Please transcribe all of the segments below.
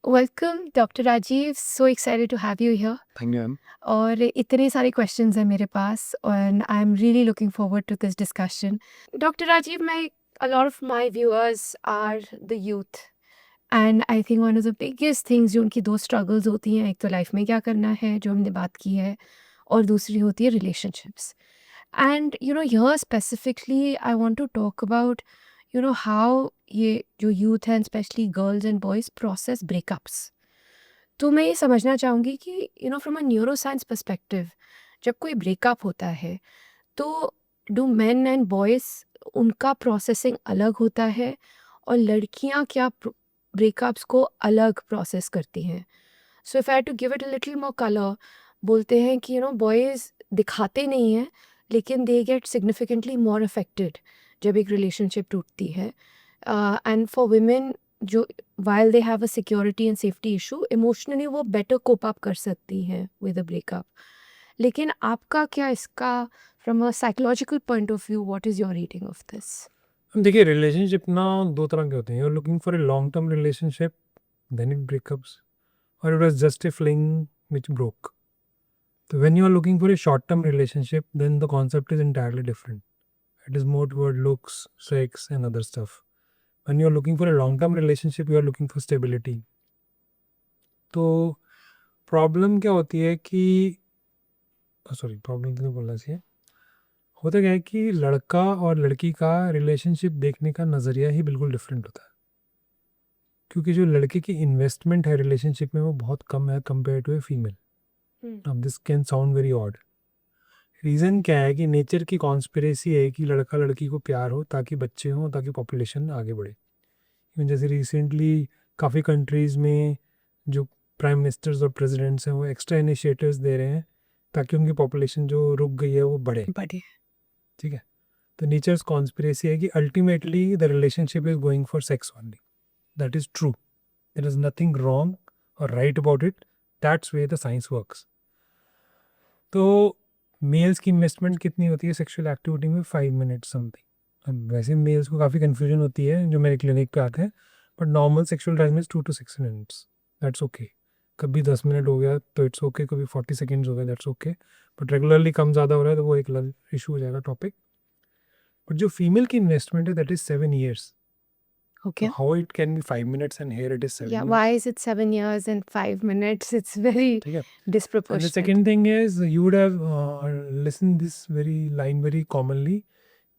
Welcome doctor Rajiv, so excited to have you here. Thank you ma'am. और इतने सारे questions हैं मेरे पास और I am really looking forward to this discussion. Doctor Rajiv, मैं a lot of my viewers are the youth and I think one of the biggest things जो उनकी दो struggles होती हैं, एक तो लाइफ में क्या करना है जो हमने बात की है, और दूसरी होती है relationships. And here specifically I want to talk about how ये जो youth हैं, especially girls and boys, process breakups. तो मैं ये समझना चाहूँगी कि from a neuro science perspective, जब कोई ब्रेकअप होता है तो डू मेन एंड बॉयज़ उनका प्रोसेसिंग अलग होता है, और लड़कियाँ क्या ब्रेकअप्स को अलग प्रोसेस करती हैं? So if I to give it a little more colour, बोलते हैं कि बॉयज़ दिखाते नहीं हैं, लेकिन they get significantly more affected जब एक रिलेशनशिप टूटती है। एंड फॉर वुमेन, जो while they have a security and safety issue, emotionally वो बेटर कोप अप कर सकती हैं विद अ ब्रेकअप। लेकिन आपका क्या इसका, from a psychological point of view, what is your reading of this? देखिए, रिलेशनशिप ना दो तरह के होते हैं। You are looking for a long term relationship, then it breakups, और it was just a fling which broke. तो when you are looking for a short term relationship, then the concept is entirely different. It is more toward looks, sex and other stuff. When you are looking for a long term relationship, you are looking for stability. तो problem क्या होती है कि sorry, problem तो नहीं बोलना चाहिए। होता क्या है कि लड़का और लड़की का रिलेशनशिप देखने का नज़रिया ही बिल्कुल डिफरेंट होता है, क्योंकि जो लड़के की इन्वेस्टमेंट है रिलेशनशिप में वो बहुत कम है कंपेयर टू ए फीमेल. अब this can sound very odd. Reason क्या है कि नेचर की कॉन्स्पिरेसी है कि लड़का लड़की को प्यार हो ताकि बच्चे हों, ताकि पॉपुलेशन आगे बढ़े. इवन जैसे रिसेंटली काफ़ी कंट्रीज़ में जो प्राइम मिनिस्टर्स और प्रेसिडेंट्स हैं वो एक्स्ट्रा इनिशिएटिव्स दे रहे हैं ताकि उनकी पॉपुलेशन जो रुक गई है वो बढ़े. ठीक है. तो नेचर्स कॉन्स्पिरेसी है कि ultimately the relationship is going for sex only. That is true. There is nothing wrong और right about it. That's way the science works. तो मेल्स की इन्वेस्टमेंट कितनी होती है सेक्सुअल एक्टिविटी में? 5 मिनट समथिंग. अब वैसे मेल्स को काफ़ी कन्फ्यूजन होती है जो मेरे क्लिनिक पे आते हैं, but normal sexual time is 2 to 6 minutes. That's okay. कभी 10 मिनट हो गया तो इट्स ओके, कभी 40 सेकेंड्स हो गया, दैट्स ओके. बट रेगुलरली कम ज़्यादा हो रहा है तो वो एक अलग इशू हो जाएगा, टॉपिक. बट जो फीमेल की इन्वेस्टमेंट है that is 7 years. Okay. How it can be 5 minutes and here it is 7 Yeah, years? why is it 7 years and 5 minutes? It's very ठीक है. And the disproportionate. second thing is you would have listened this very line very commonly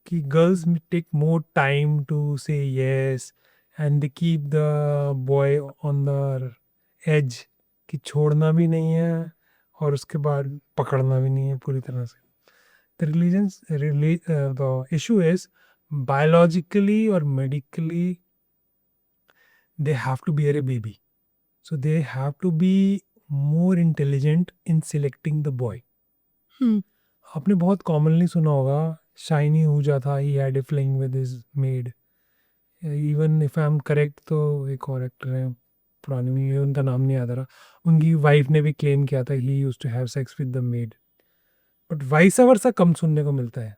कि girls take more time to say yes and they keep the boy on the edge कि छोड़ना भी नहीं है और उसके बाद पकड़ना भी नहीं है पूरी तरह से. The issue is biologically or medically they have to bear a baby. So they have to be more intelligent in selecting the boy. आपने बहुत commonly सुना होगा शाइनी हुजा था, he had a fling with his maid. Even if I am correct तो एक और actor है पुरानी में, उनका नाम नहीं याद आ रहा, उनकी वाइफ ने भी क्लेम किया था he used to have sex with the maid. But vice versa कम सुनने को मिलता है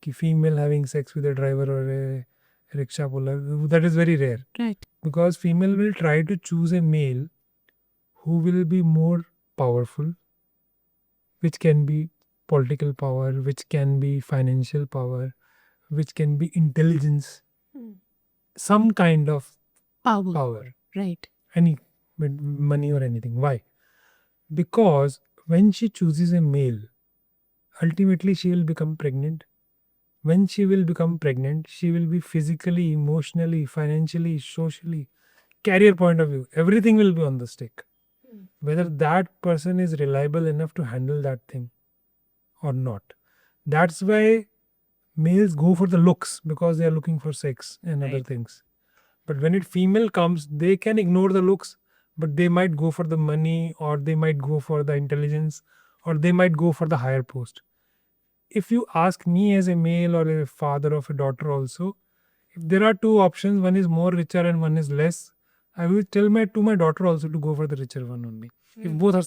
कि female having sex with a driver और a rickshaw puller. That is very rare. Right. Because female will try to choose a male who will be more powerful, which can be political power, which can be financial power, which can be intelligence, some kind of power, Right. any money or anything. Why? Because when she chooses a male, ultimately she will become pregnant. When she will become pregnant, she will be physically, emotionally, financially, socially, career point of view, everything will be on the stake. Whether that person is reliable enough to handle that thing or not. That's why males go for the looks, because they are looking for sex and other things. But when it female comes, they can ignore the looks, but they might go for the money, or they might go for the intelligence, or they might go for the higher post. If you ask me as a male or a father of a daughter also, if there are two options, one is more richer and one is less, I will tell to my daughter also to go for the richer one only. If both are